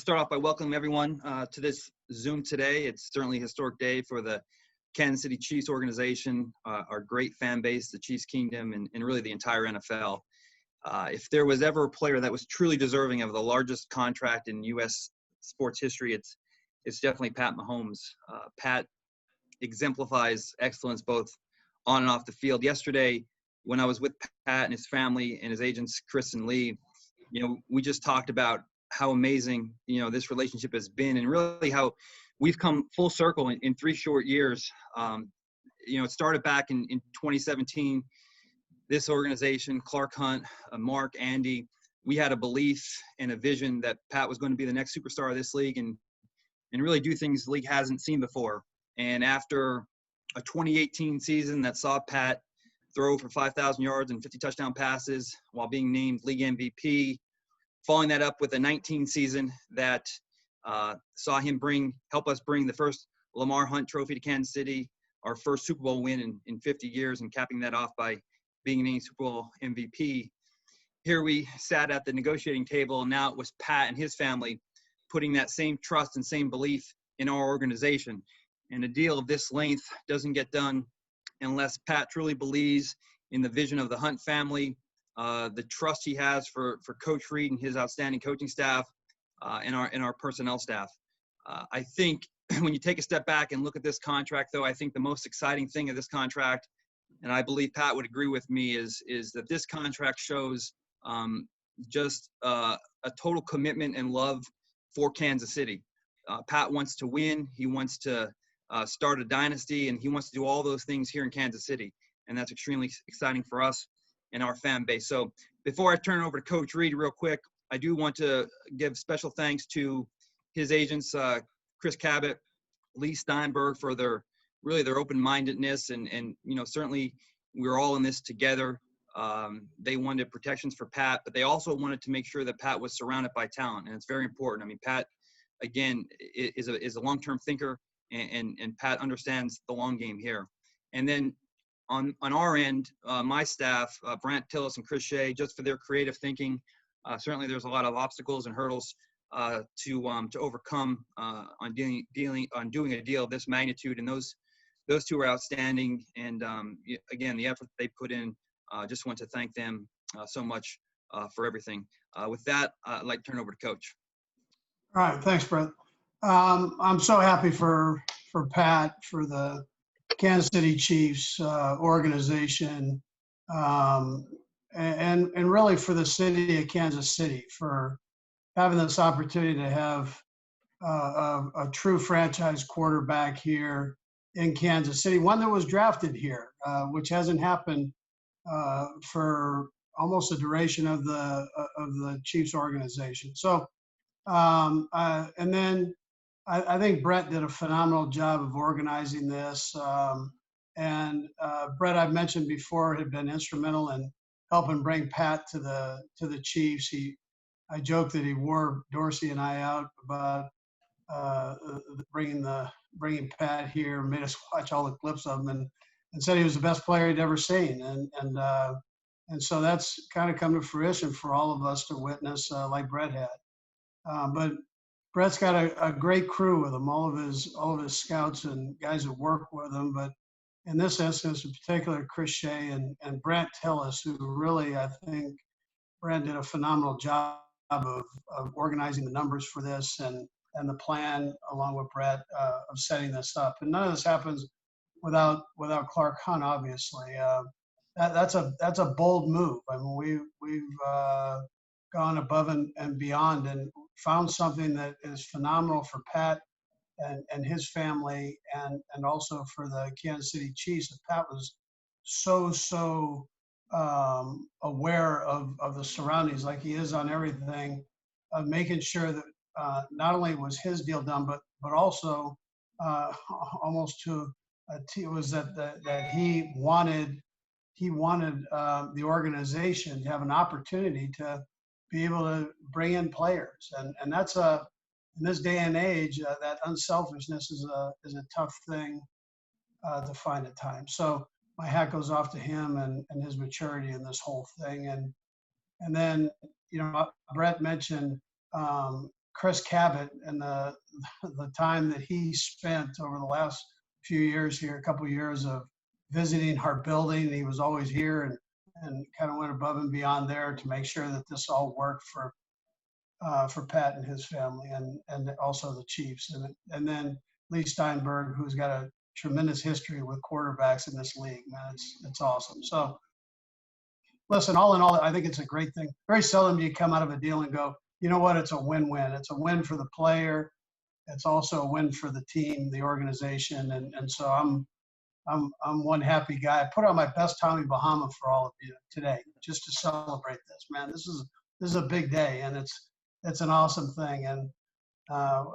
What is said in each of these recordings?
to start off by welcoming everyone to this Zoom today. It's certainly a historic day for the Kansas City Chiefs organization, our great fan base, the Chiefs Kingdom, and really the entire NFL. If there was ever a player that was truly deserving of the largest contract in U.S. sports history, it's definitely Pat Mahomes. Pat exemplifies excellence both on and off the field. Yesterday, when I was with Pat and his family and his agents, Chris and Lee, we just talked about how amazing, this relationship has been, and really how we've come full circle in 3 short years. It started back in 2017. This organization, Clark Hunt, Mark, Andy, we had a belief and a vision that Pat was going to be the next superstar of this league and really do things the league hasn't seen before. And after a 2018 season that saw Pat throw for 5,000 yards and 50 touchdown passes while being named league MVP, following that up with a 19 season that saw him help us bring the first Lamar Hunt Trophy to Kansas City, our first Super Bowl win in 50 years, and capping that off by being named Super Bowl MVP. Here we sat at the negotiating table, and now it was Pat and his family putting that same trust and same belief in our organization. And a deal of this length doesn't get done unless Pat truly believes in the vision of the Hunt family, the trust he has for Coach Reid and his outstanding coaching staff, and our personnel staff. I think when you take a step back and look at this contract, though, I think the most exciting thing of this contract, and I believe Pat would agree with me, is that this contract shows just a total commitment and love for Kansas City. Pat wants to win. He wants to start a dynasty, and he wants to do all those things here in Kansas City. And that's extremely exciting for us and our fan base. So before I turn it over to Coach Reid real quick, I do want to give special thanks to his agents, Chris Cabot, Lee Steinberg, for their open-mindedness. And certainly we're all in this together. They wanted protections for Pat, but they also wanted to make sure that Pat was surrounded by talent. And it's very important. I mean, Pat, again, is a long-term thinker, and Pat understands the long game here. And then on our end, my staff, Brant Tillis and Chris Shea, just for their creative thinking. Certainly there's a lot of obstacles and hurdles to overcome on doing a deal of this magnitude, and those two are outstanding. And again, the effort they put in, just want to thank them so much for everything. With that, I'd like to turn it over to Coach. All right, thanks, Brett. I'm so happy for Pat, for the Kansas City Chiefs organization, and really for the city of Kansas City for having this opportunity to have a true franchise quarterback here in Kansas City, one that was drafted here, which hasn't happened for almost the duration of the Chiefs organization. So, and then I think Brett did a phenomenal job of organizing this. And Brett, I've mentioned before, had been instrumental in helping bring Pat to the Chiefs. I joked that he wore Dorsey and I out about bringing Pat here, made us watch all the clips of him, and said he was the best player he'd ever seen. And so that's kind of come to fruition for all of us to witness, like Brett had. But Brett's got a great crew with him, all of his scouts and guys that work with him. But in this instance, in particular, Chris Shea and Brant Tillis, who really, I think, Brant did a phenomenal job of organizing the numbers for this and the plan, along with Brett, of setting this up. And none of this happens without Clark Hunt, obviously. That's a bold move. I mean, we've gone above and beyond and found something that is phenomenal for Pat and his family, and also for the Kansas City Chiefs. Pat was so aware of the surroundings, like he is on everything, of making sure that not only was his deal done, but also almost to it was that he wanted the organization to have an opportunity to be able to bring in players, and that's in this day and age, that unselfishness is a tough thing to find at times. So my hat goes off to him and his maturity in this whole thing. And then, Brett mentioned Chris Cabot and the time that he spent over the last few years here, a couple of years of visiting our building. He was always here and kind of went above and beyond there to make sure that this all worked for Pat and his family, and also the Chiefs, and then Lee Steinberg, who's got a tremendous history with quarterbacks in this league. Man, it's awesome. So listen, all in all, I think it's a great thing. Very seldom do you come out of a deal and go, you know what, it's a win-win. It's a win for the player. It's also a win for the team, the organization, and so I'm one happy guy. I put on my best Tommy Bahama for all of you today, just to celebrate this. Man, this is a big day, and it's an awesome thing. And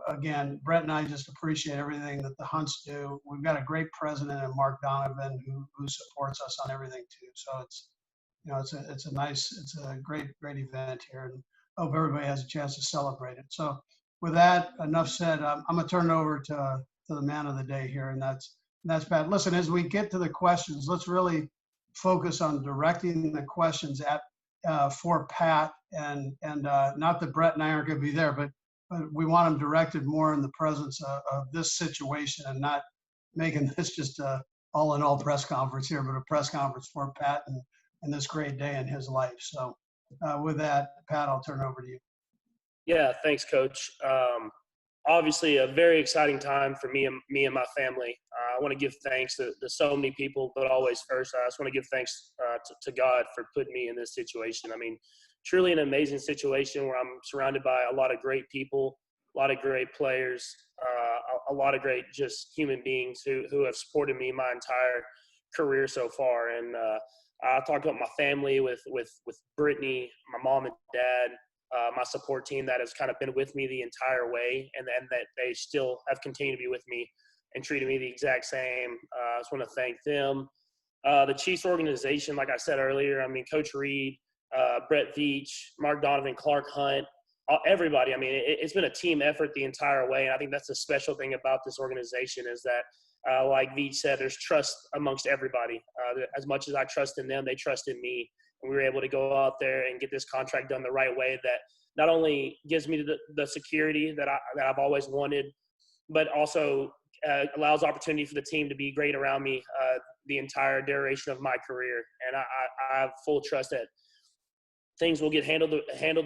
again, Brett and I just appreciate everything that the Hunts do. We've got a great president in Mark Donovan who supports us on everything too. So it's a great event here, and hope everybody has a chance to celebrate it. So with that, enough said. I'm gonna turn it over to the man of the day here, and that's Pat. Listen, as we get to the questions, let's really focus on directing the questions at for Pat, and not that Brett and I aren't going to be there, but we want them directed more in the presence of this situation, and not making this just a all-in-all press conference here, but a press conference for Pat and this great day in his life. So with that, Pat, I'll turn it over to you. Yeah, thanks, Coach. Obviously, a very exciting time for me and my family. I want to give thanks to so many people, but always first, I just want to give thanks to God for putting me in this situation. I mean, truly an amazing situation where I'm surrounded by a lot of great people, a lot of great players, a lot of great just human beings who have supported me my entire career so far. And I talked about my family with Brittany, my mom and dad, my support team that has kind of been with me the entire way, and that they still have continued to be with me and treated me the exact same. I just want to thank them. The Chiefs organization, like I said earlier, I mean, Coach Reid, Brett Veach, Mark Donovan, Clark Hunt, everybody. I mean, it's been a team effort the entire way, and I think that's the special thing about this organization is that, like Veach said, there's trust amongst everybody. As much as I trust in them, they trust in me. And we were able to go out there and get this contract done the right way that not only gives me the security that I've always wanted, but also allows opportunity for the team to be great around me the entire duration of my career. And I have full trust that things will get handled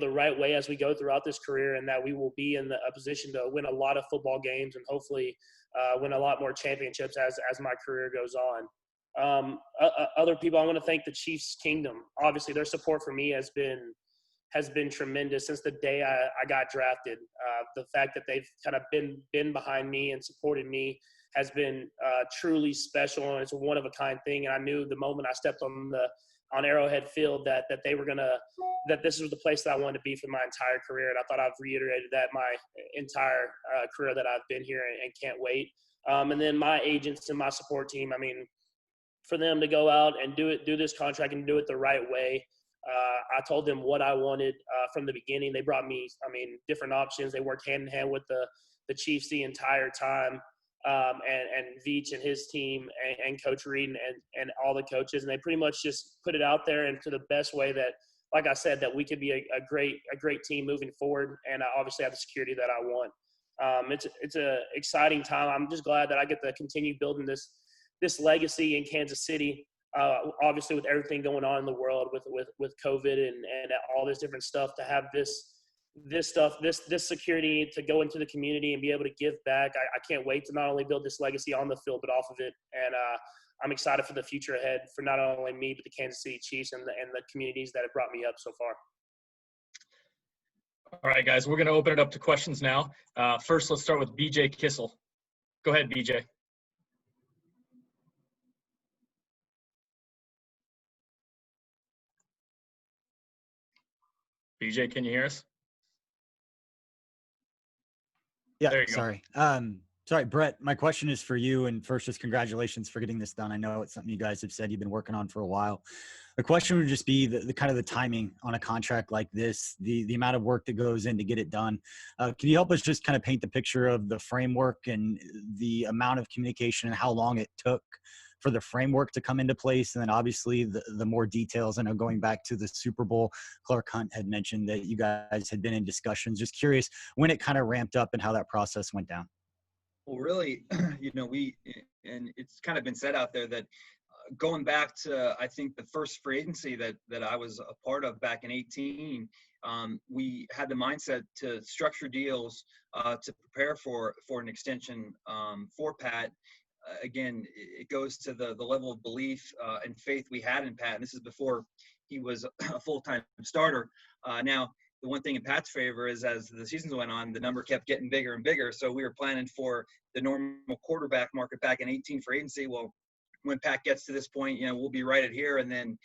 the right way as we go throughout this career, and that we will be in a position to win a lot of football games and hopefully win a lot more championships as my career goes on. Other people, I want to thank the Chiefs Kingdom. Obviously, their support for me has been tremendous since the day I got drafted. The fact that they've kind of been behind me and supported me has been truly special, and it's a one-of-a-kind thing. And I knew the moment I stepped on Arrowhead Field that this was the place that I wanted to be for my entire career. And I thought I've reiterated that my entire career that I've been here, and can't wait. And then my agents and my support team, I mean, for them to go out and do this contract and do it the right way. I told them what I wanted from the beginning. They brought me, I mean, different options. They worked hand in hand with the Chiefs the entire time, and Veach and his team and Coach Reid and all the coaches. And they pretty much just put it out there and to the best way that, like I said, that we could be a great team moving forward, and I obviously have the security that I want. It's a exciting time. I'm just glad that I get to continue building this legacy in Kansas City. Obviously, with everything going on in the world with COVID and all this different stuff, to have this security to go into the community and be able to give back. I can't wait to not only build this legacy on the field, but off of it. And I'm excited for the future ahead for not only me, but the Kansas City Chiefs and the communities that have brought me up so far. All right, guys, we're going to open it up to questions now. First, let's start with BJ Kissel. Go ahead, BJ. BJ, can you hear us? Yeah, there you sorry. Sorry, Brett, my question is for you. And first, just congratulations for getting this done. I know it's something you guys have said you've been working on for a while. The question would just be the kind of the timing on a contract like this, the amount of work that goes in to get it done. Can you help us just kind of paint the picture of the framework and the amount of communication and how long it took for the framework to come into place? And then obviously the more details. I know going back to the Super Bowl, Clark Hunt had mentioned that you guys had been in discussions. Just curious when it kind of ramped up and how that process went down. Well, really, and it's kind of been said out there that going back to, I think, the first free agency that I was a part of back in 18, we had the mindset to structure deals to prepare for an extension for Pat. Again, it goes to the level of belief and faith we had in Pat. And this is before he was a full-time starter. Now, the one thing in Pat's favor is as the seasons went on, the number kept getting bigger and bigger. So we were planning for the normal quarterback market back in 18 for agency. Well, when Pat gets to this point, we'll be right at here. And then,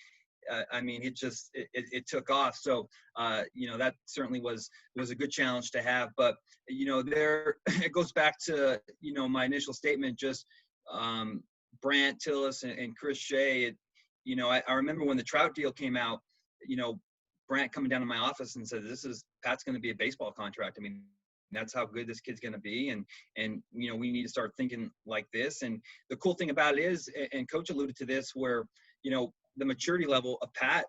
it took off. So, that certainly was a good challenge to have. But, there, it goes back to, my initial statement, just Brant Tillis and Chris Shea. I remember when the Trout deal came out, Brant coming down to my office and said, Pat's going to be a baseball contract. I mean, that's how good this kid's going to be. And we need to start thinking like this. And the cool thing about it is, and Coach alluded to this, where, the maturity level of Pat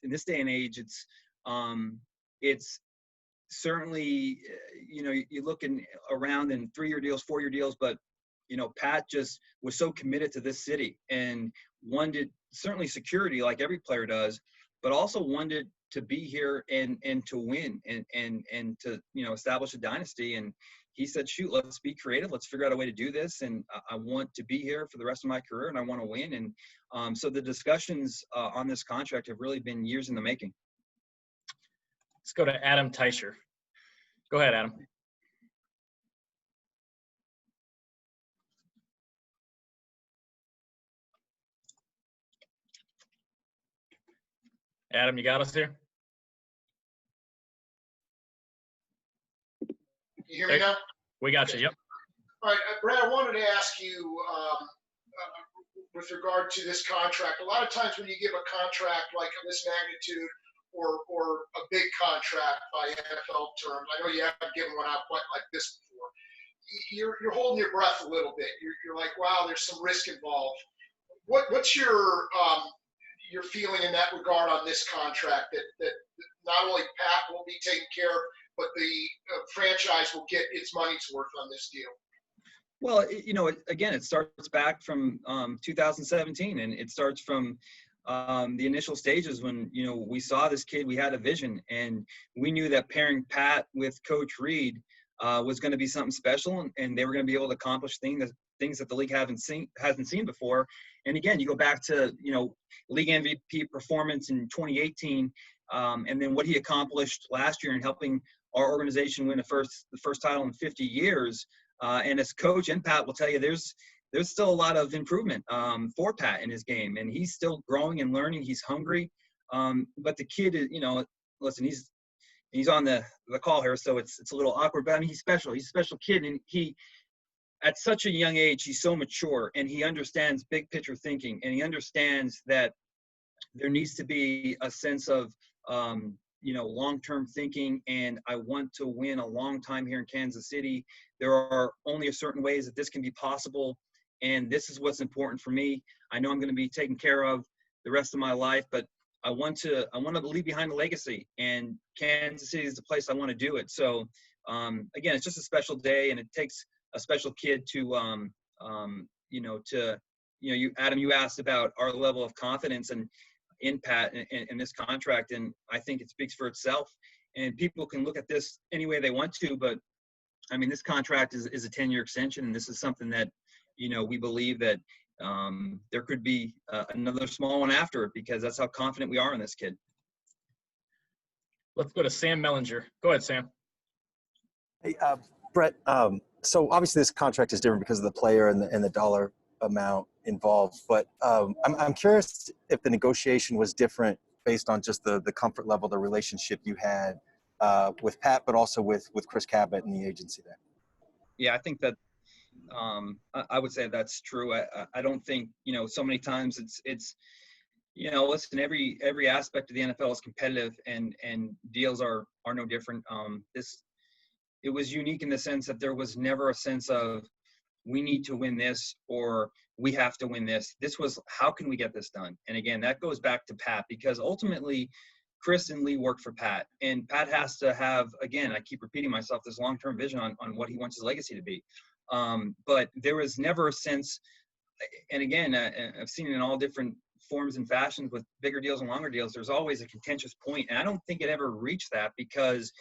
in this day and age, it's certainly, you're looking around in 3-year deals, 4-year deals, but, Pat just was so committed to this city and wanted certainly security like every player does, but also wanted to be here and to win and to, establish a dynasty. And he said, shoot, let's be creative. Let's figure out a way to do this. And I want to be here for the rest of my career and I want to win. And so the discussions on this contract have really been years in the making. Let's go to Adam Teicher. Go ahead, Adam. Adam, you got us here? You hear me now? We got you, yep. All right, Brad, I wanted to ask you with regard to this contract. A lot of times when you give a contract like of this magnitude or a big contract by NFL terms, I know you haven't given one out quite like this before, you're holding your breath a little bit. You're like, wow, there's some risk involved. What's your feeling in that regard on this contract that not only Pat will be taken care of, but the franchise will get its money's worth on this deal? Well, again, it starts back from 2017, and it starts from the initial stages when, we saw this kid, we had a vision, and we knew that pairing Pat with Coach Reid was going to be something special, and they were going to be able to accomplish things that the league hasn't seen before. And again, you go back to, league MVP performance in 2018, and then what he accomplished last year in helping our organization win the first title in 50 years. And as coach and Pat will tell you, there's still a lot of improvement for Pat in his game, and he's still growing and learning. He's hungry, but the kid is, listen, he's on the call here, so it's a little awkward. But I mean, he's special. He's a special kid, and he, at such a young age, he's so mature, and he understands big picture thinking, and he understands that there needs to be a sense of long-term thinking, and I want to win a long time here in Kansas City. There are only a certain ways that this can be possible, and this is what's important for me. I know I'm going to be taken care of the rest of my life, but I want to leave behind a legacy, and Kansas City is the place I want to do it. So again, it's just a special day, and it takes a special kid to Adam, you asked about our level of confidence and in Pat in this contract, and I think it speaks for itself. And people can look at this any way they want to, but I mean, this contract is a 10-year extension, and this is something that we believe that there could be another small one after it, because that's how confident we are in this kid. Let's go to Sam Mellinger. Go ahead, Sam. Hey, Brett. So obviously this contract is different because of the player and the dollar amount involved, but I'm curious if the negotiation was different based on just the comfort level, the relationship you had with Pat, but also with Chris Cabot and the agency there. Yeah, I think that I would say that's true. I don't think so many times it's listen, every aspect of the NFL is competitive, and deals are no different. It was unique in the sense that there was never a sense of we need to win this or we have to win this. This was, how can we get this done? And again, that goes back to Pat, because ultimately Chris and Lee work for Pat, and Pat has to have, again, I keep repeating myself, this long-term vision on what he wants his legacy to be. But there was never a sense, and again, I've seen it in all different forms and fashions with bigger deals and longer deals, there's always a contentious point. And I don't think it ever reached that, because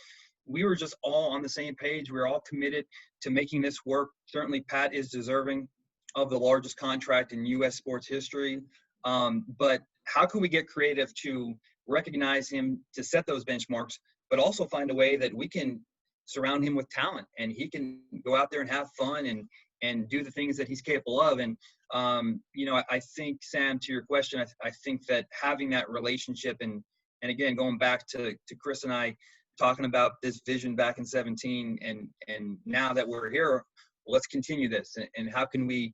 we were just all on the same page. We were all committed to making this work. Certainly Pat is deserving of the largest contract in U.S. sports history. But how can we get creative to recognize him, to set those benchmarks, but also find a way that we can surround him with talent and he can go out there and have fun and do the things that he's capable of. And, I think, Sam, to your question, I think that having that relationship and again, going back to Chris and I talking about this vision back in 17 and now that we're here, let's continue this. And how can we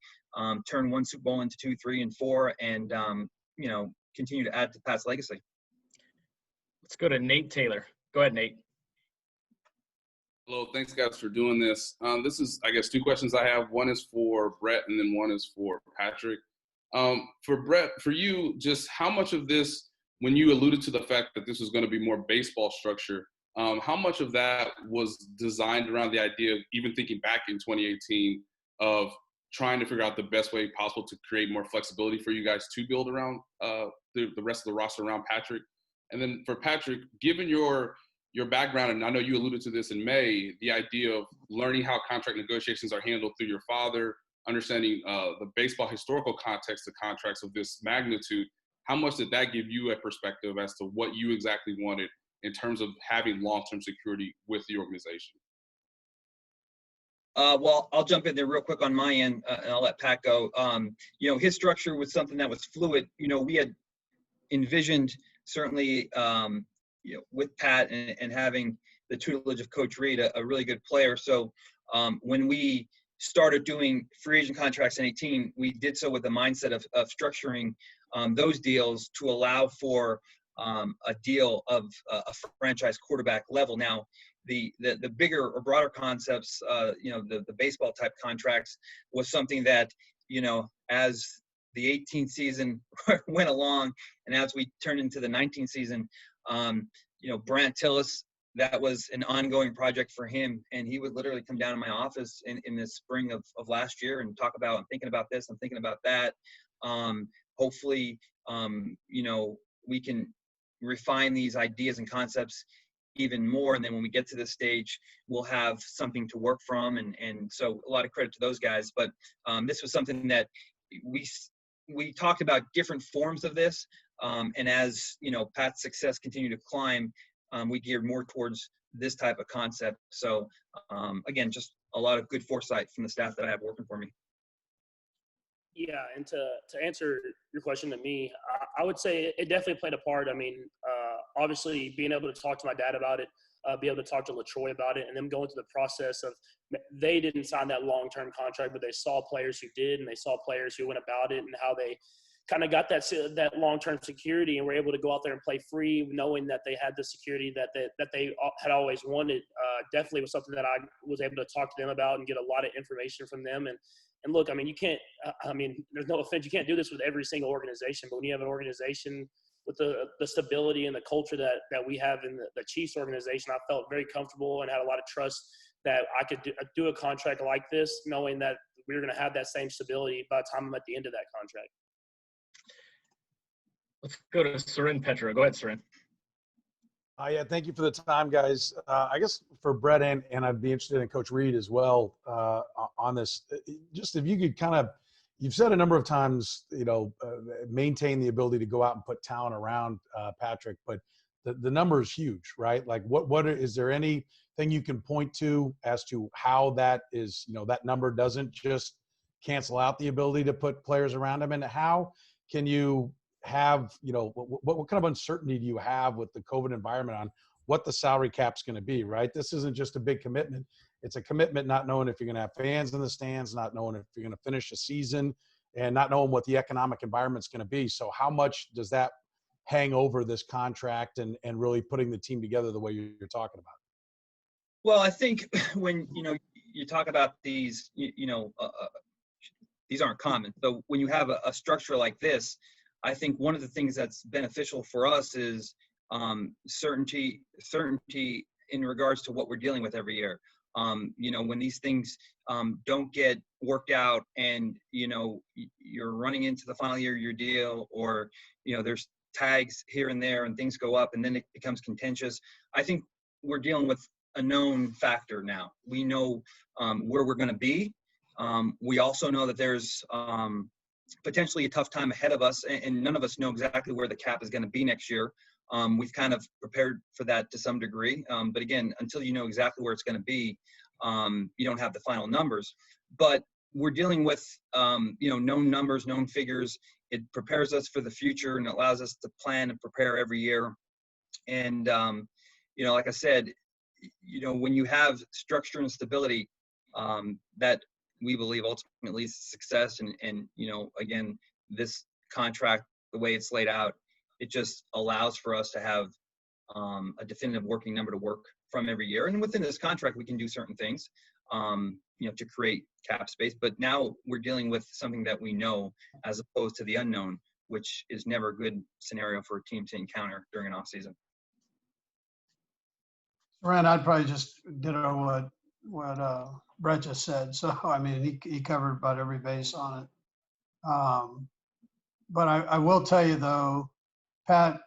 turn one Super Bowl into 2, 3, and 4 and, continue to add to Pat's legacy. Let's go to Nate Taylor. Go ahead, Nate. Hello, thanks guys for doing this. This is, I guess, 2 questions I have. One is for Brett and then one is for Patrick. For Brett, for you, just how much of this, when you alluded to the fact that this was going to be more baseball structure, how much of that was designed around the idea of, even thinking back in 2018, of trying to figure out the best way possible to create more flexibility for you guys to build around the rest of the roster around Patrick? And then for Patrick, given your background, and I know you alluded to this in May, the idea of learning how contract negotiations are handled through your father, understanding the baseball historical context of contracts of this magnitude, how much did that give you a perspective as to what you exactly wanted in terms of having long-term security with the organization? Well, I'll jump in there real quick on my end, and I'll let Pat go. His structure was something that was fluid. We had envisioned certainly, with Pat and having the tutelage of Coach Reid, a really good player. So when we started doing free agent contracts in 18, we did so with the mindset of structuring those deals to allow for a deal of a franchise quarterback level. Now, the bigger or broader concepts, the baseball type contracts was something that, as the 18th season went along and as we turned into the 19th season, Brant Tillis, that was an ongoing project for him. And he would literally come down to my office in the spring of last year and talk about, I'm thinking about this, I'm thinking about that. Hopefully, we can refine these ideas and concepts even more. And then when we get to this stage, we'll have something to work from. And so a lot of credit to those guys. But this was something that we talked about different forms of this. And as, Pat's success continued to climb, we geared more towards this type of concept. So again, just a lot of good foresight from the staff that I have working for me. Yeah, and to answer your question to me, I would say it definitely played a part. I mean, obviously being able to talk to my dad about it, be able to talk to LaTroy about it, and them going through the process of, they didn't sign that long-term contract, but they saw players who did, and they saw players who went about it and how they kind of got that long-term security and were able to go out there and play free, knowing that they had the security that they had always wanted. Definitely was something that I was able to talk to them about and get a lot of information from them. And look, I mean, you can't, there's no offense, you can't do this with every single organization, but when you have an organization with the stability and the culture that we have in the Chiefs organization, I felt very comfortable and had a lot of trust that I could do a contract like this, knowing that we were going to have that same stability by the time I'm at the end of that contract. Let's go to Surin Petra. Go ahead, Surin. Yeah, thank you for the time, guys. I guess for Brett and I'd be interested in Coach Reid as well on this. Just if you could you've said a number of times, maintain the ability to go out and put talent around Patrick, but the number is huge, right? Like is there anything you can point to as to how that is, that number doesn't just cancel out the ability to put players around him? And how can you have, what kind of uncertainty do you have with the COVID environment on what the salary cap's going to be, right? This isn't just a big commitment. It's a commitment not knowing if you're going to have fans in the stands, not knowing if you're going to finish a season, and not knowing what the economic environment's going to be. So how much does that hang over this contract and really putting the team together the way you're talking about? Well, I think when, you talk about these, these aren't common. So when you have a structure like this, I think one of the things that's beneficial for us is certainty in regards to what we're dealing with every year. When these things don't get worked out and, you're running into the final year of your deal, or, there's tags here and there and things go up and then it becomes contentious. I think we're dealing with a known factor now. We know where we're going to be. We also know that there's potentially a tough time ahead of us, and none of us know exactly where the cap is going to be next year. We've kind of prepared for that to some degree. But again, until you know exactly where it's going to be, you don't have the final numbers. But we're dealing with, known numbers, known figures. It prepares us for the future and allows us to plan and prepare every year. And, like I said, when you have structure and stability, that we believe ultimately leads to success. And, again, this contract, the way it's laid out, it just allows for us to have a definitive working number to work from every year. And within this contract, we can do certain things, to create cap space. But now we're dealing with something that we know as opposed to the unknown, which is never a good scenario for a team to encounter during an off season. Rand, I'd probably just ditto what Brett just said. So, I mean, he covered about every base on it. But I will tell you though, Pat,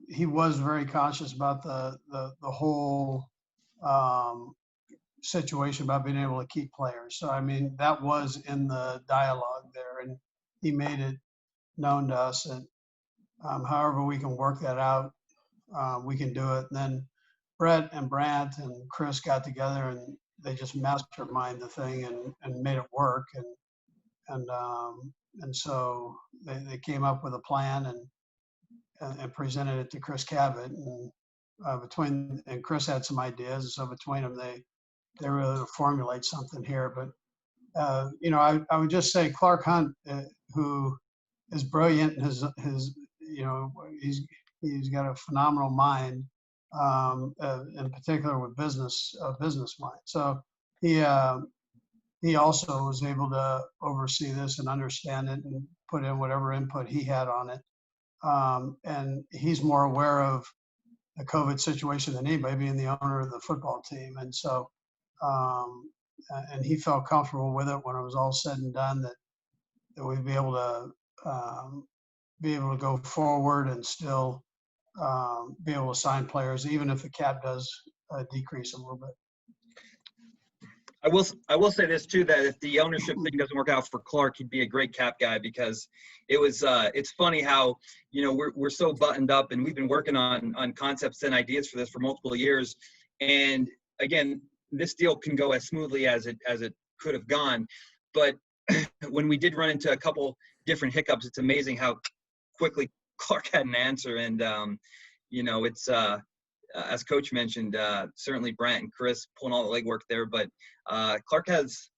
he was very conscious about the whole situation about being able to keep players. So, I mean, that was in the dialogue there, and he made it known to us that however we can work that out, we can do it. And then Brett and Brandt and Chris got together and they just masterminded the thing and made it work. And so they came up with a plan and presented it to Chris Cabot, and and Chris had some ideas, and so between them they really formulate something here. But I would just say Clark Hunt, who is brilliant, he's got a phenomenal mind, in particular with business mind. So he also was able to oversee this and understand it and put in whatever input he had on it. And he's more aware of the COVID situation than anybody, being the owner of the football team. And so, and he felt comfortable with it when it was all said and done, that we'd be able to go forward and still be able to sign players, even if the cap does decrease a little bit. I will say this too, that if the ownership thing doesn't work out for Clark, he'd be a great cap guy, because it's funny how, we're so buttoned up and we've been working on concepts and ideas for this for multiple years. And again, this deal can go as smoothly as it could have gone. But when we did run into a couple different hiccups, it's amazing how quickly Clark had an answer. And, it's, as Coach mentioned, certainly Brandt and Chris pulling all the legwork there, but Clark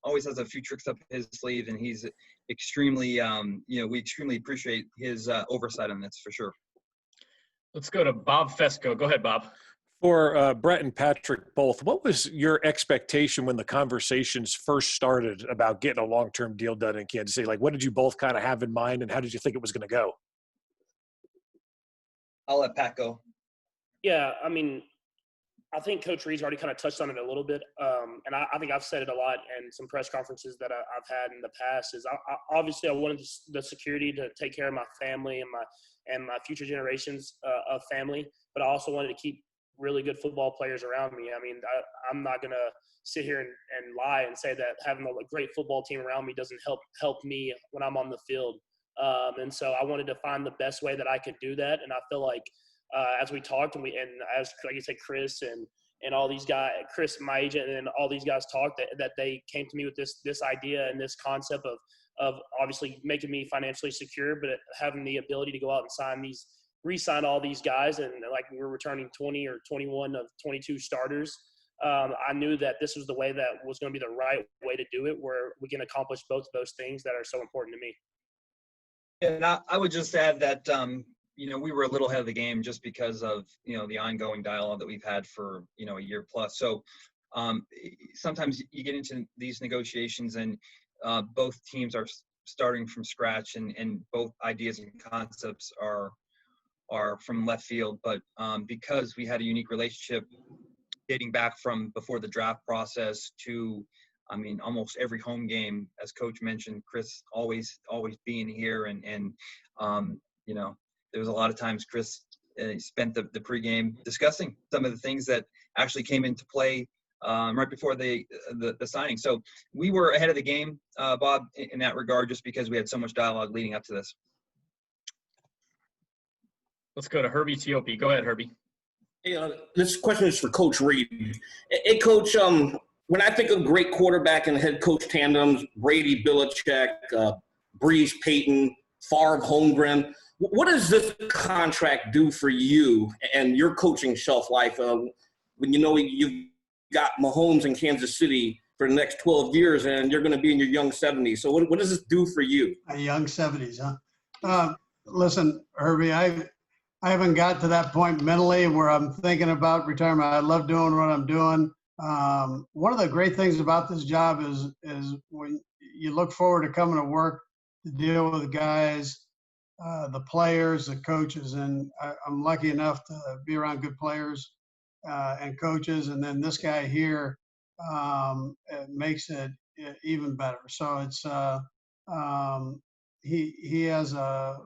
always has a few tricks up his sleeve, and he's extremely, we extremely appreciate his oversight on this for sure. Let's go to Bob Fesco. Go ahead, Bob. For Brett and Patrick both, what was your expectation when the conversations first started about getting a long-term deal done in Kansas City? Like, what did you both kind of have in mind, and how did you think it was going to go? I'll let Pat go. Yeah, I mean, I think Coach Reid's already kind of touched on it a little bit, and I think I've said it a lot in some press conferences that I've had in the past. Is obviously I wanted the security to take care of my family and my future generations of family, but I also wanted to keep really good football players around me. I mean, I'm not gonna sit here and lie and say that having a great football team around me doesn't help me when I'm on the field. And so I wanted to find the best way that I could do that, and I feel like. As we talked and as like you said, Chris and all these guys, Chris, my agent, and all these guys talked that they came to me with this idea and this concept of obviously making me financially secure, but having the ability to go out and re-sign all these guys. And like we're returning 20 or 21 of 22 starters. I knew that this was the way that was going to be the right way to do it, where we can accomplish both of those things that are so important to me. And I would just add that, we were a little ahead of the game just because of, the ongoing dialogue that we've had for, a year plus. So sometimes you get into these negotiations and both teams are starting from scratch, and both ideas and concepts are from left field. But because we had a unique relationship dating back from before the draft process to, I mean, almost every home game, as Coach mentioned, Chris always being here, and you know, there was a lot of times Chris spent the pregame discussing some of the things that actually came into play right before the signing. So we were ahead of the game, Bob, in that regard, just because we had so much dialogue leading up to this. Let's go to Herbie Teope. Go ahead, Herbie. Hey, this question is for Coach Reid. Hey, Coach, when I think of great quarterback and head coach tandems, Brady, Belichick, Breeze, Peyton, Favre, Holmgren, what does this contract do for you and your coaching shelf life when you know you've got Mahomes in Kansas City for the next 12 years and you're going to be in your young 70s? So what does this do for you? A young 70s, huh? Listen, Herbie, I haven't got to that point mentally where I'm thinking about retirement. I love doing what I'm doing. One of the great things about this job is when you look forward to coming to work to deal with the guys, the players, the coaches, and I'm lucky enough to be around good players and coaches. And then this guy here it makes it even better. So it's he has a,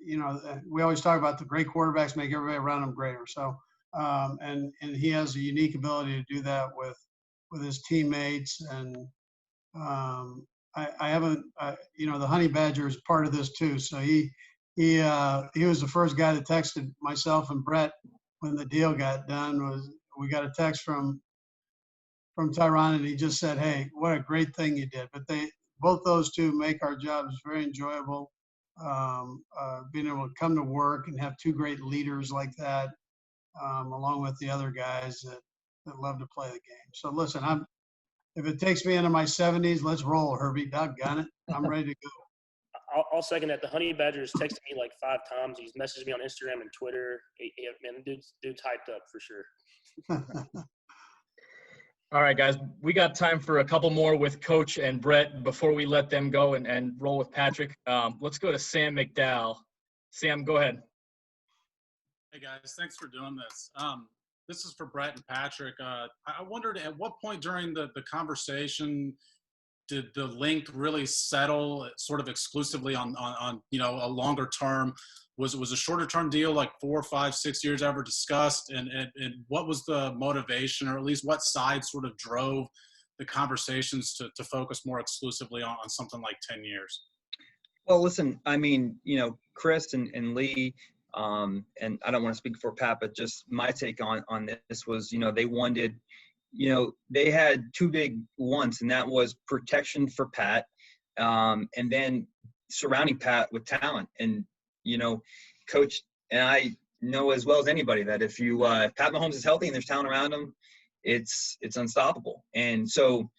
you know, we always talk about the great quarterbacks make everybody around them greater. So, and he has a unique ability to do that with his teammates. And I haven't, you know, the Honey Badger is part of this too. So he was the first guy that texted myself and Brett when the deal got done. We got a text from Tyron, and he just said, "Hey, what a great thing you did." But both those two make our jobs very enjoyable. Being able to come to work and have two great leaders like that, along with the other guys that love to play the game. So listen, if it takes me into my 70s, let's roll, Herbie. Doggone it, I'm ready to go. I'll second that. The Honey Badger has texted me like 5 times. He's messaged me on Instagram and Twitter. Man, dude's hyped up for sure. All right, guys, we got time for a couple more with Coach and Brett before we let them go and roll with Patrick. Let's go to Sam McDowell. Sam, go ahead. Hey, guys, thanks for doing this. This is for Brett and Patrick. I wondered at what point during the conversation did the link really settle sort of exclusively on you know, a longer term? Was a shorter term deal like 4, 5, 6 years ever discussed? And what was the motivation, or at least what side sort of drove the conversations to focus more exclusively on something like 10 years? Well, listen, I mean, you know, Chris and Lee, and I don't want to speak for Pat, but just my take on this was, you know, they wanted, you know, they had two big wants, and that was protection for Pat, and then surrounding Pat with talent. And, you know, Coach and I know as well as anybody that if Pat Mahomes is healthy and there's talent around him, it's unstoppable. And so,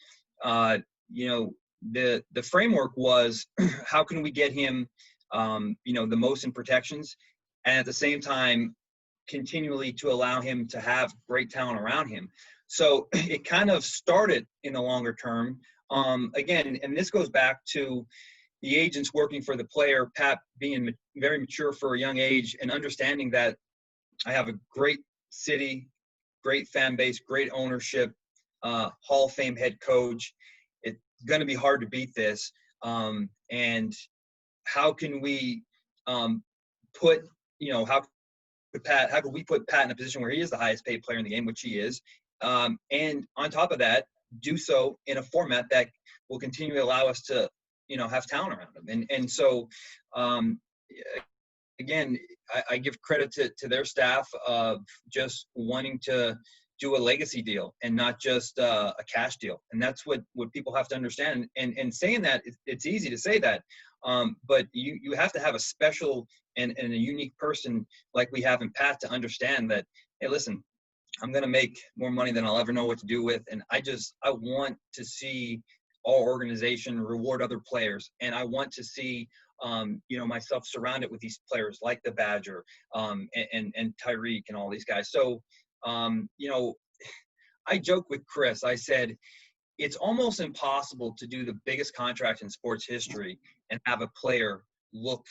you know, the framework was how can we get him, you know, the most in protections, and at the same time continually to allow him to have great talent around him. So it kind of started in the longer term. Again, and this goes back to the agents working for the player, Pat being very mature for a young age and understanding that I have a great city, great fan base, great ownership, Hall of Fame head coach. It's going to be hard to beat this. And how can we put, you know, how could we put Pat in a position where he is the highest paid player in the game, which he is, and on top of that, do so in a format that will continue to allow us to, you know, have talent around him. And so, again, I give credit to their staff of just wanting to do a legacy deal and not just a cash deal. And that's what people have to understand. And saying that, it's easy to say that, but you have to have a special and a unique person like we have in Pat to understand that, hey, listen, I'm going to make more money than I'll ever know what to do with. And I want to see our organization reward other players. And I want to see, you know, myself surrounded with these players like the Badger and Tyreek and all these guys. So, you know, I joke with Chris. I said, it's almost impossible to do the biggest contract in sports history and have a player look,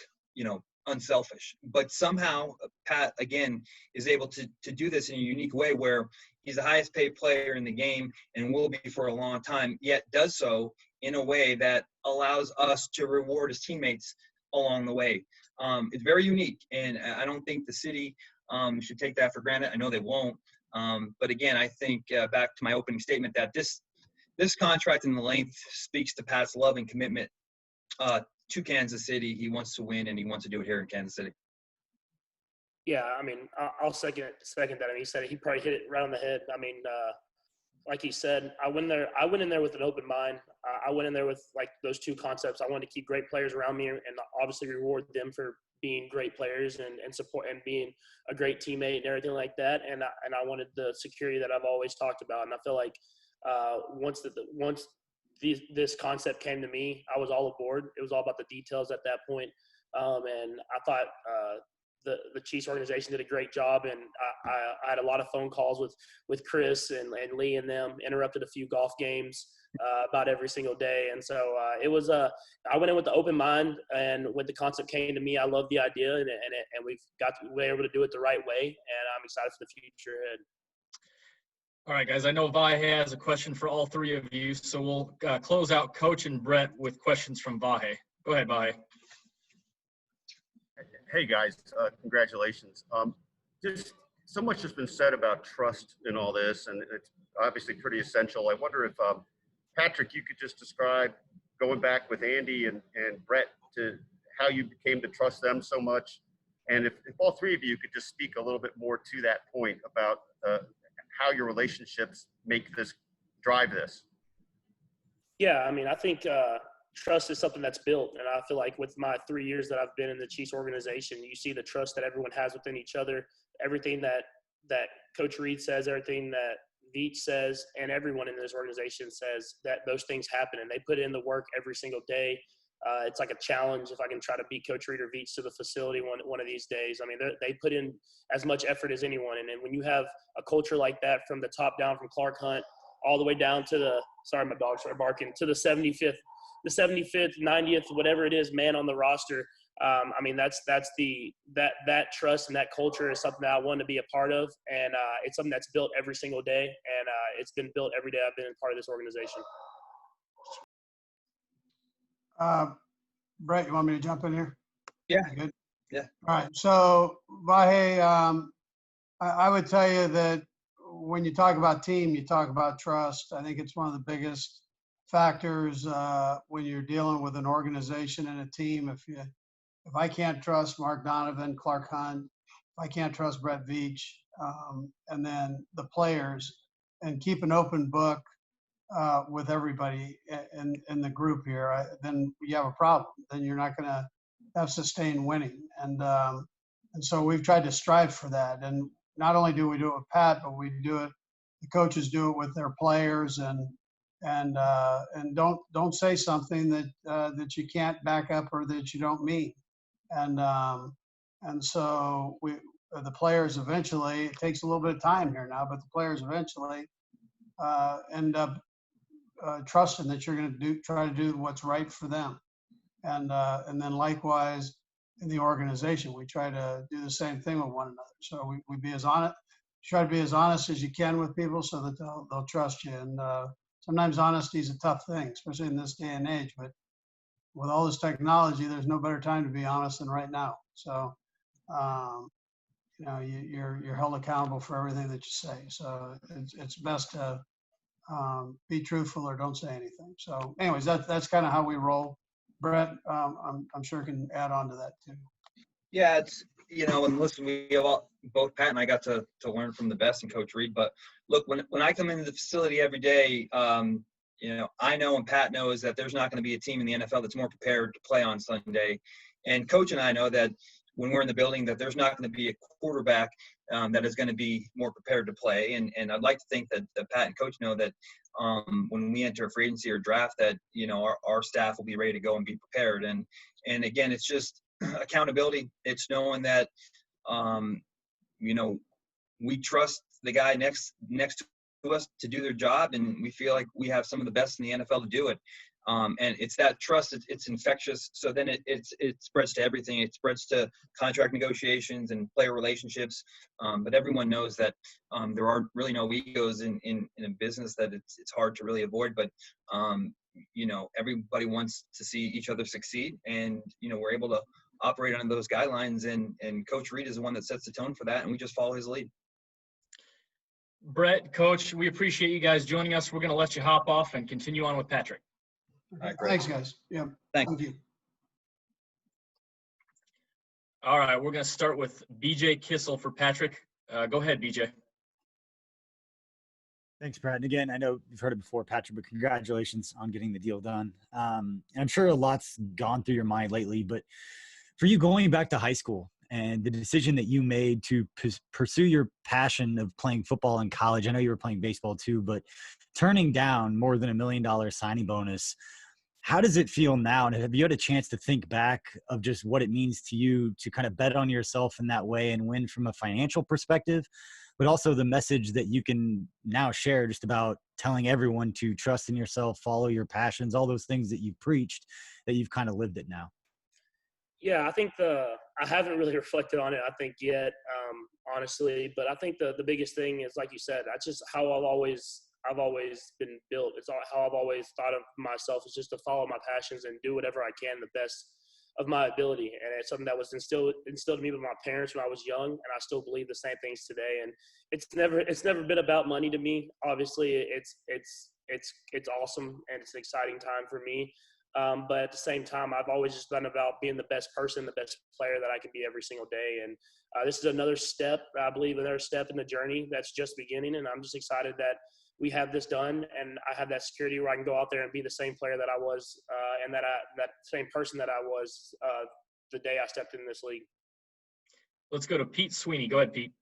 unselfish. But somehow Pat, again, is able to do this in a unique way where he's the highest paid player in the game and will be for a long time, yet does so in a way that allows us to reward his teammates along the way. It's very unique, and I don't think the city should take that for granted. I know they won't. But again, I think back to my opening statement that this contract and the length speaks to Pat's love and commitment to Kansas City. He wants to win, and he wants to do it here in Kansas City. Yeah, I mean, I'll second that. I mean, he said he probably hit it right on the head. I mean, like he said, I went in there with an open mind. I went in there with like those two concepts. I wanted to keep great players around me and obviously reward them for being great players and support and being a great teammate and everything like that. And I wanted the security that I've always talked about. And I feel like once this concept came to me, I was all aboard. It was all about the details at that point. And I thought the Chiefs organization did a great job, and I had a lot of phone calls with Chris and Lee and them, interrupted a few golf games about every single day. And so it was I went in with the open mind, and when the concept came to me, I loved the idea, and we were able to do it the right way, and I'm excited for the future ahead. All right, guys, I know Vahe has a question for all three of you, so we'll close out Coach and Brett with questions from Vahe. Go ahead, Vahe. Hey guys, congratulations. Just so much has been said about trust in all this, and it's obviously pretty essential. I wonder if Patrick, you could just describe going back with Andy and Brett to how you came to trust them so much, and if all three of you could just speak a little bit more to that point about how your relationships drive this. Yeah, I mean, I think trust is something that's built, and I feel like with my 3 years that I've been in the Chiefs organization, you see the trust that everyone has within each other. Everything that Coach Reid says, everything that Veach says, and everyone in this organization says, that those things happen, and they put in the work every single day. It's like a challenge if I can try to beat Coach Reid or Veach to the facility one of these days. I mean, they put in as much effort as anyone, and when you have a culture like that from the top down, from Clark Hunt all the way down to sorry, my dogs are barking, to the 75th, 90th, whatever it is, man on the roster. I mean, that trust and that culture is something that I want to be a part of, and it's something that's built every single day, and it's been built every day I've been a part of this organization. Brett, you want me to jump in here? Yeah. Good. Yeah. All right. So, Vahe, I would tell you that when you talk about team, you talk about trust. I think it's one of the biggest factors when you're dealing with an organization and a team. If I can't trust Mark Donovan, Clark Hunt, if I can't trust Brett Veach, and then the players, and keep an open book with everybody in the group here, then you have a problem. Then you're not going to have sustained winning. And so we've tried to strive for that. And not only do we do it with Pat, but we do it. The coaches do it with their players, and don't say something that you can't back up or that you don't mean. And so the players eventually, it takes a little bit of time here now, but the players eventually end up trusting that you're going to try to do what's right for them. And then likewise in the organization, we try to do the same thing with one another. So we be as honest, try to be as honest as you can with people so that they'll trust you. And sometimes honesty is a tough thing, especially in this day and age, but with all this technology, there's no better time to be honest than right now. So, you're held accountable for everything that you say. So it's best to be truthful or don't say anything. So anyways, that's kind of how we roll. Brett, I'm sure can add on to that too. Yeah, it's, and listen, we have both Pat and I got to learn from the best in Coach Reid. But look, when I come into the facility every day, I know and Pat knows that there's not going to be a team in the NFL that's more prepared to play on Sunday. And Coach and I know that when we're in the building that there's not going to be a quarterback that is going to be more prepared to play. And I'd like to think that Pat and Coach know that when we enter a free agency or draft that, our staff will be ready to go and be prepared. And again, it's just accountability. It's knowing that, we trust the guy next to to us to do their job, and we feel like we have some of the best in the NFL to do it. And it's that trust, it's infectious. So then it spreads to everything. It spreads to contract negotiations and player relationships. But everyone knows that there are really no egos in a business, that it's hard to really avoid. But, everybody wants to see each other succeed. And, we're able to operate under those guidelines. And Coach Reid is the one that sets the tone for that. And we just follow his lead. Brett, Coach, we appreciate you guys joining us. We're going to let you hop off and continue on with Patrick. All right, great. Thanks, guys. Yeah. Thanks. Thank you. All right, we're going to start with BJ Kissel for Patrick. Go ahead, BJ. Thanks, Brett. And again, I know you've heard it before, Patrick, but congratulations on getting the deal done. And I'm sure a lot's gone through your mind lately, but for you going back to high school and the decision that you made to pursue your passion of playing football in college, I know you were playing baseball too, but turning down more than $1 million signing bonus, how does it feel now? And have you had a chance to think back of just what it means to you to kind of bet on yourself in that way and win from a financial perspective, but also the message that you can now share just about telling everyone to trust in yourself, follow your passions, all those things that you've preached, that you've kind of lived it now? Yeah, I think I haven't really reflected on it, I think, yet, honestly. But I think the biggest thing is, like you said, that's just how I've always been built. It's how I've always thought of myself, is just to follow my passions and do whatever I can the best of my ability. And it's something that was instilled in me by my parents when I was young, and I still believe the same things today. And it's never been about money to me. Obviously, it's awesome and it's an exciting time for me. But at the same time, I've always just been about being the best person, the best player that I can be every single day. And this is another step, I believe, another step in the journey that's just beginning. And I'm just excited that we have this done, and I have that security where I can go out there and be the same player that I was, and that same person that I was the day I stepped in this league. Let's go to Pete Sweeney. Go ahead, Pete.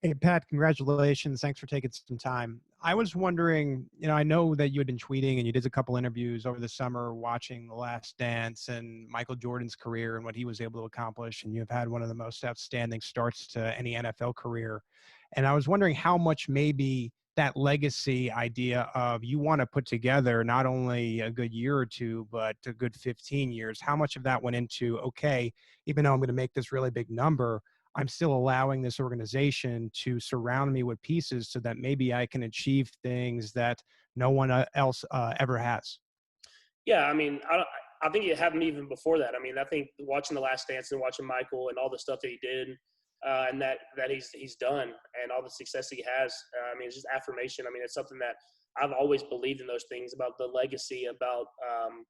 Hey, Pat, congratulations. Thanks for taking some time. I was wondering, I know that you had been tweeting and you did a couple interviews over the summer watching The Last Dance and Michael Jordan's career and what he was able to accomplish. And you've had one of the most outstanding starts to any NFL career. And I was wondering how much maybe that legacy idea of you want to put together not only a good year or two, but a good 15 years, how much of that went into, okay, even though I'm going to make this really big number, I'm still allowing this organization to surround me with pieces so that maybe I can achieve things that no one else ever has. Yeah, I mean, I think it happened even before that. I mean, I think watching The Last Dance and watching Michael and all the stuff that he did and that he's done and all the success he has, I mean, it's just affirmation. I mean, it's something that I've always believed in, those things about the legacy, about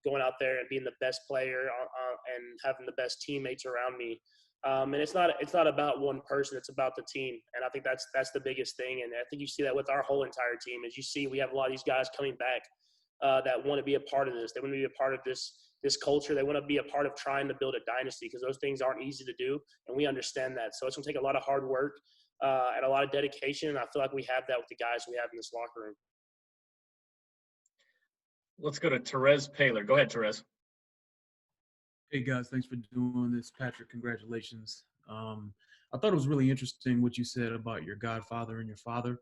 going out there and being the best player and having the best teammates around me. And it's not about one person, it's about the team. And I think that's the biggest thing. And I think you see that with our whole entire team. As you see, we have a lot of these guys coming back that want to be a part of this. They want to be a part of this culture. They want to be a part of trying to build a dynasty, because those things aren't easy to do. And we understand that. So it's going to take a lot of hard work and a lot of dedication. And I feel like we have that with the guys we have in this locker room. Let's go to Therese Paylor. Go ahead, Therese. Hey guys, thanks for doing this. Patrick, congratulations. I thought it was really interesting what you said about your godfather and your father.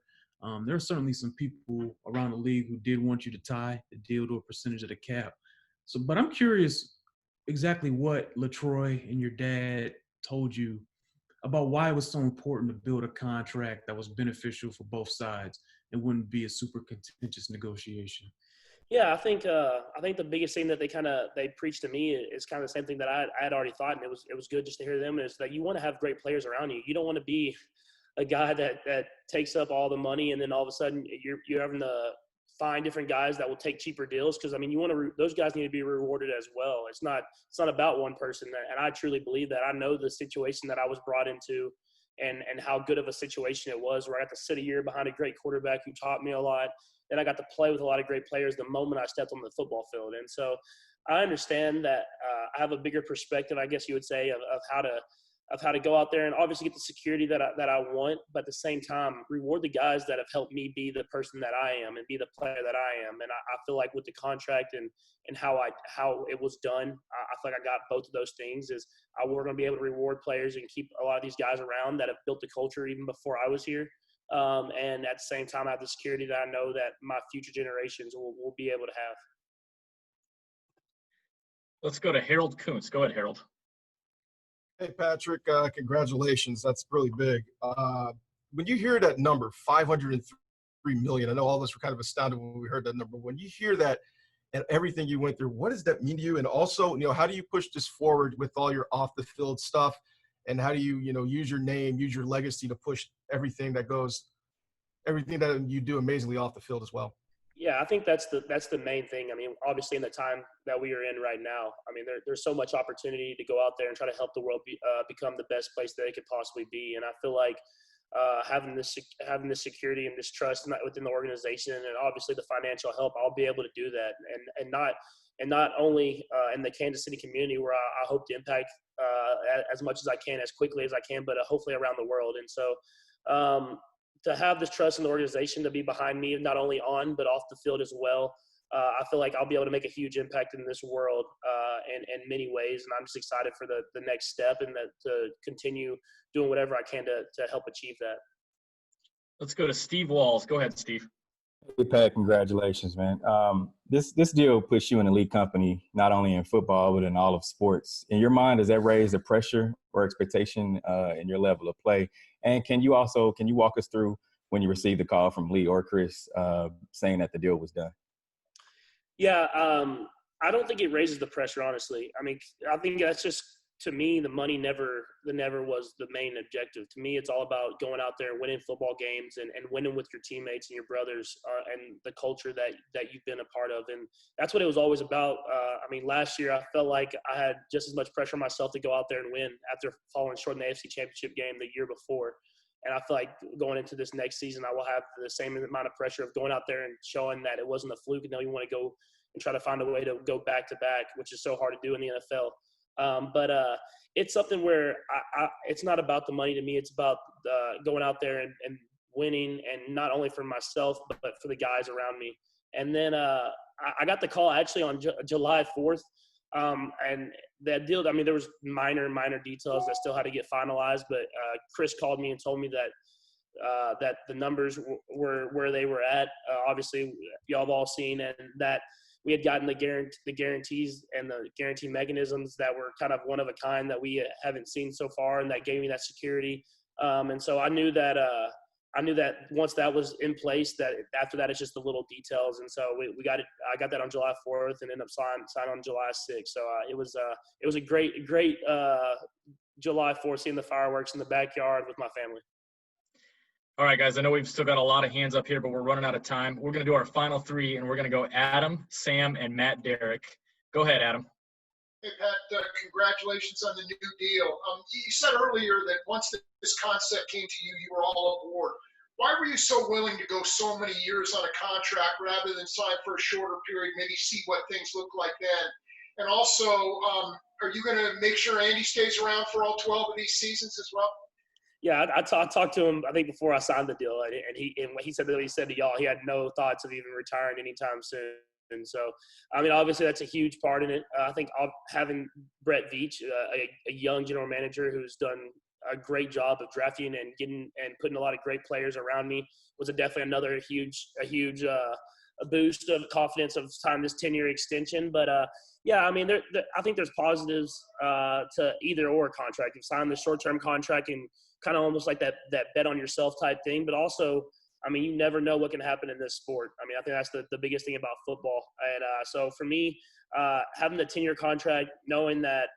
There are certainly some people around the league who did want you to tie the deal to a percentage of the cap. But I'm curious exactly what LaTroy and your dad told you about why it was so important to build a contract that was beneficial for both sides and wouldn't be a super contentious negotiation. Yeah, I think the biggest thing that they preached to me is kind of the same thing that I had already thought, and it was good just to hear them, is that you want to have great players around you. You don't want to be a guy that takes up all the money and then all of a sudden you're having to find different guys that will take cheaper deals, because I mean those guys need to be rewarded as well. It's not about one person, and I truly believe that. I know the situation that I was brought into and how good of a situation it was, where I got to sit a year behind a great quarterback who taught me a lot. Then I got to play with a lot of great players the moment I stepped on the football field. And so I understand that I have a bigger perspective, I guess you would say, of how to go out there and obviously get the security that I want, but at the same time, reward the guys that have helped me be the person that I am and be the player that I am. And I feel like with the contract and how it was done, I feel like I got both of those things. We're going to be able to reward players and keep a lot of these guys around that have built the culture even before I was here. And at the same time, I have the security that I know that my future generations will be able to have. Let's go to Harold Kuntz. Go ahead, Harold. Hey, Patrick, congratulations. That's really big. When you hear that number, 503 million, I know all of us were kind of astounded when we heard that number. When you hear that and everything you went through, what does that mean to you? And also, how do you push this forward with all your off the field stuff? And how do you, use your name, use your legacy to push everything that you do amazingly off the field as well? Yeah, I think that's the main thing. I mean, obviously in the time that we are in right now, I mean, there's so much opportunity to go out there and try to help the world become the best place that it could possibly be. And I feel like having this security and this trust within the organization, and obviously the financial help, I'll be able to do that. And not only in the Kansas City community, where I hope to impact as much as I can, as quickly as I can, but hopefully around the world. And so to have this trust in the organization to be behind me, not only on but off the field as well, I feel like I'll be able to make a huge impact in this world in many ways. And I'm just excited for the next step and to continue doing whatever I can to help achieve that. Let's go to Steve Walls. Go ahead, Steve. Hey, Pat, congratulations, man. This deal puts you in a elite company, not only in football, but in all of sports. In your mind, does that raise the pressure or expectation in your level of play? And can you walk us through when you received the call from Lee or Chris saying that the deal was done? Yeah, I don't think it raises the pressure, honestly. I mean, I think that's just, to me, the money never was the main objective. To me, it's all about going out there and winning football games and winning with your teammates and your brothers and the culture that you've been a part of. And that's what it was always about. I mean, last year I felt like I had just as much pressure on myself to go out there and win after falling short in the AFC Championship game the year before. And I feel like going into this next season, I will have the same amount of pressure of going out there and showing that it wasn't a fluke, and then we want to go and try to find a way to go back to back, which is so hard to do in the NFL. But it's something where it's not about the money to me. It's about going out there and winning, and not only for myself, but for the guys around me. And then I got the call actually on July 4th. And that deal, I mean, there was minor details that still had to get finalized, but Chris called me and told me that the numbers were where they were at. Obviously, y'all have all seen, and that we had gotten the guarantees and the guarantee mechanisms that were kind of one of a kind that we haven't seen so far, and that gave me that security. And so I knew that once that was in place, that after that it's just the little details. And so we got it. I got that on July 4th and ended up signing on July 6th. So it was a great July 4th, seeing the fireworks in the backyard with my family. All right, guys, I know we've still got a lot of hands up here, but we're running out of time. We're going to do our final three, and we're going to go Adam, Sam, and Matt Derrick. Go ahead, Adam. Hey, Pat, congratulations on the new deal. You said earlier that once this concept came to you, you were all aboard. Why were you so willing to go so many years on a contract rather than sign for a shorter period, maybe see what things look like then? And also, are you going to make sure Andy stays around for all 12 of these seasons as well? Yeah, I talked to him, I think, before I signed the deal, and he said to y'all, he had no thoughts of even retiring anytime soon. And so, I mean, obviously that's a huge part in it. I think having Brett Veach, a young general manager who's done a great job of drafting and getting and putting a lot of great players around me, was definitely another huge a boost of confidence of time this 10-year extension. But yeah, I mean, I think there's positives to either or contract. You sign the short-term contract and kind of almost like that bet on yourself type thing, but also, I mean, you never know what can happen in this sport. I mean, I think that's the biggest thing about football. And so for me, having the 10-year contract, knowing that,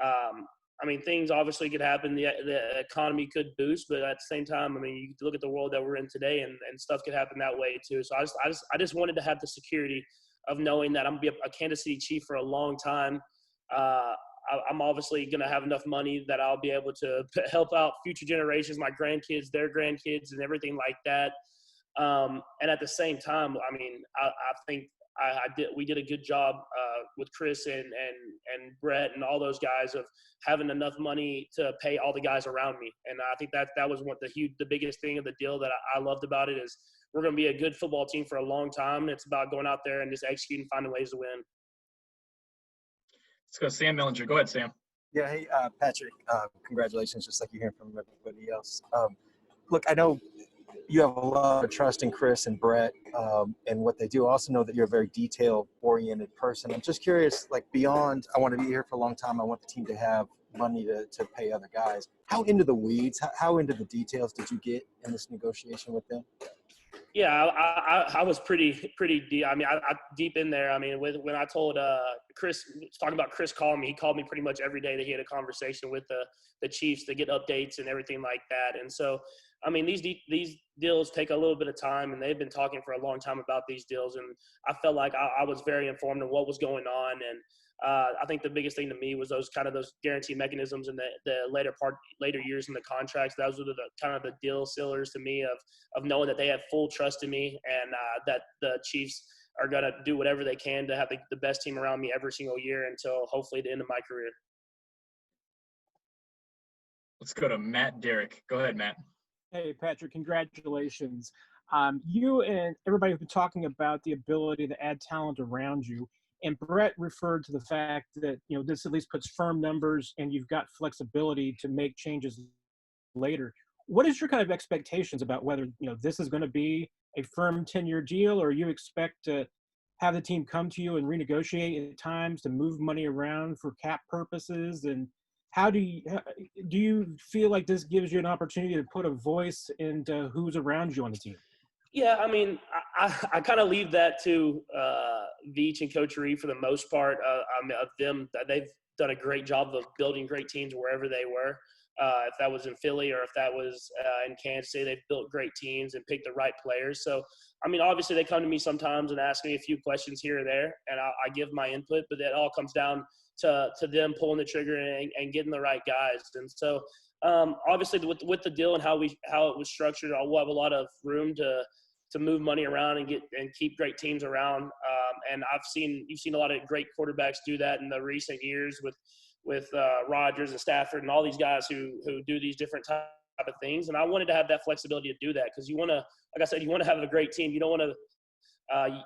I mean, things obviously could happen. The economy could boost, but at the same time, I mean, you look at the world that we're in today, and stuff could happen that way too. So I just wanted to have the security of knowing that I'm going to be a Kansas City Chief for a long time. I'm obviously going to have enough money that I'll be able to help out future generations, my grandkids, their grandkids, and everything like that. And at the same time, I mean, I think we did a good job with Chris and Brett and all those guys of having enough money to pay all the guys around me. And I think that was the biggest thing of the deal that I loved about it is we're going to be a good football team for a long time. It's about going out there and just executing, finding ways to win. Let's go Sam Mellinger. Go ahead, Sam. Yeah, hey, Patrick, congratulations, just like you hear from everybody else. Look, I know you have a lot of trust in Chris and Brett and what they do. I also know that you're a very detail-oriented person. I'm just curious, like beyond, I want to be here for a long time. I want the team to have money to pay other guys. How into the weeds, how into the details did you get in this negotiation with them? Yeah, I was pretty deep. I mean, I deep in there. I mean, when I told Chris, talking about Chris calling me, he called me pretty much every day that he had a conversation with the Chiefs to get updates and everything like that. And so, I mean, these deals take a little bit of time, and they've been talking for a long time about these deals. And I felt like I was very informed of what was going on. And I think the biggest thing to me was those guarantee mechanisms in the later years in the contracts. Those were the kind of the deal sealers to me of knowing that they have full trust in me, and that the Chiefs are going to do whatever they can to have the best team around me every single year until hopefully the end of my career. Let's go to Matt Derrick. Go ahead, Matt. Hey, Patrick, congratulations. You and everybody have been talking about the ability to add talent around you. And Brett referred to the fact that, this at least puts firm numbers and you've got flexibility to make changes later. What is your kind of expectations about whether, this is going to be a firm 10-year deal, or you expect to have the team come to you and renegotiate at times to move money around for cap purposes? And how do you feel like this gives you an opportunity to put a voice into who's around you on the team? Yeah, I mean, I kind of leave that to Veach and Coach Reid for the most part. Of them, they've done a great job of building great teams wherever they were. If that was in Philly or if that was in Kansas City, they've built great teams and picked the right players. So, I mean, obviously they come to me sometimes and ask me a few questions here or there, and I give my input, but that all comes down to them pulling the trigger and getting the right guys. And so, obviously with the deal and how it was structured, we'll have a lot of room to move money around and keep great teams around. And you've seen a lot of great quarterbacks do that in the recent years with Rodgers and Stafford and all these guys who do these different type of things. And I wanted to have that flexibility to do that because you want to, like I said, you want to have a great team. You don't want to.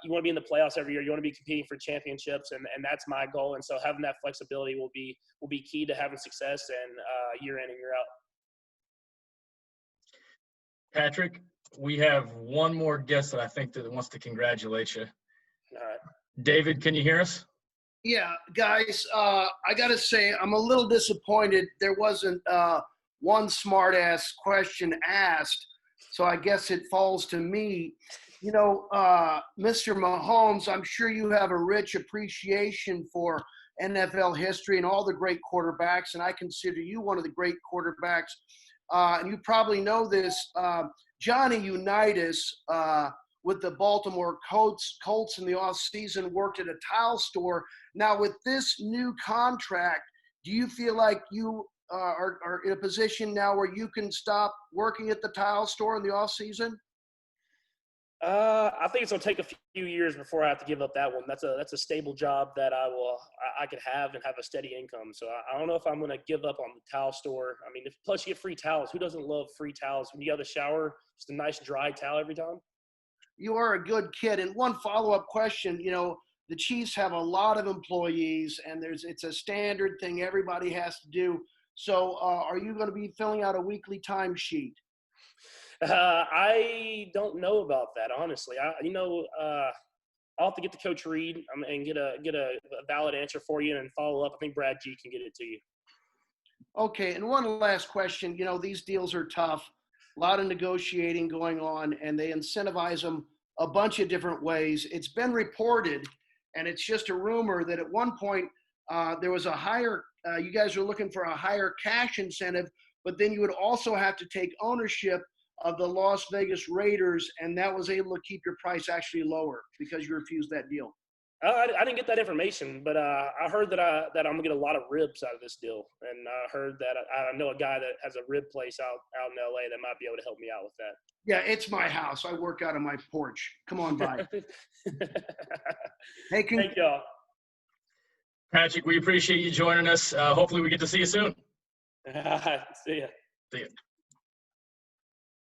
You want to be in the playoffs every year. You want to be competing for championships, and that's my goal. And so having that flexibility will be key to having success and year in and year out. Patrick, we have one more guest that I think that wants to congratulate you. All right. David, can you hear us? Yeah, guys, I got to say I'm a little disappointed there wasn't one smart-ass question asked, so I guess it falls to me. Mr. Mahomes, I'm sure you have a rich appreciation for NFL history and all the great quarterbacks, and I consider you one of the great quarterbacks. And you probably know this, Johnny Unitas with the Baltimore Colts in the offseason worked at a tile store. Now, with this new contract, do you feel like you are in a position now where you can stop working at the tile store in the offseason? I think it's gonna take a few years before I have to give up that one. That's a stable job that I could have and have a steady income. So I don't know if I'm gonna give up on the towel store. I mean, plus you get free towels. Who doesn't love free towels? When you have a shower, just a nice dry towel every time. You are a good kid. And one follow-up question, the Chiefs have a lot of employees, and it's a standard thing everybody has to do. So are you going to be filling out a weekly timesheet? I don't know about that, honestly. I'll have to get to Coach Reid and get a valid answer for you and follow up. I think Brad G can get it to you. Okay, and one last question. These deals are tough. A lot of negotiating going on, and they incentivize them a bunch of different ways. It's been reported, and it's just a rumor, that at one point there was a higher you guys are looking for a higher cash incentive, but then you would also have to take ownership of the Las Vegas Raiders, and that was able to keep your price actually lower because you refused that deal. I didn't get that information, but I heard that I'm gonna get a lot of ribs out of this deal, and I heard that I know a guy that has a rib place out in LA that might be able to help me out with that. Yeah, it's my house. I work out of my porch. Come on by. Hey, thank y'all. Patrick, we appreciate you joining us. Hopefully we get to see you soon. See ya. See ya.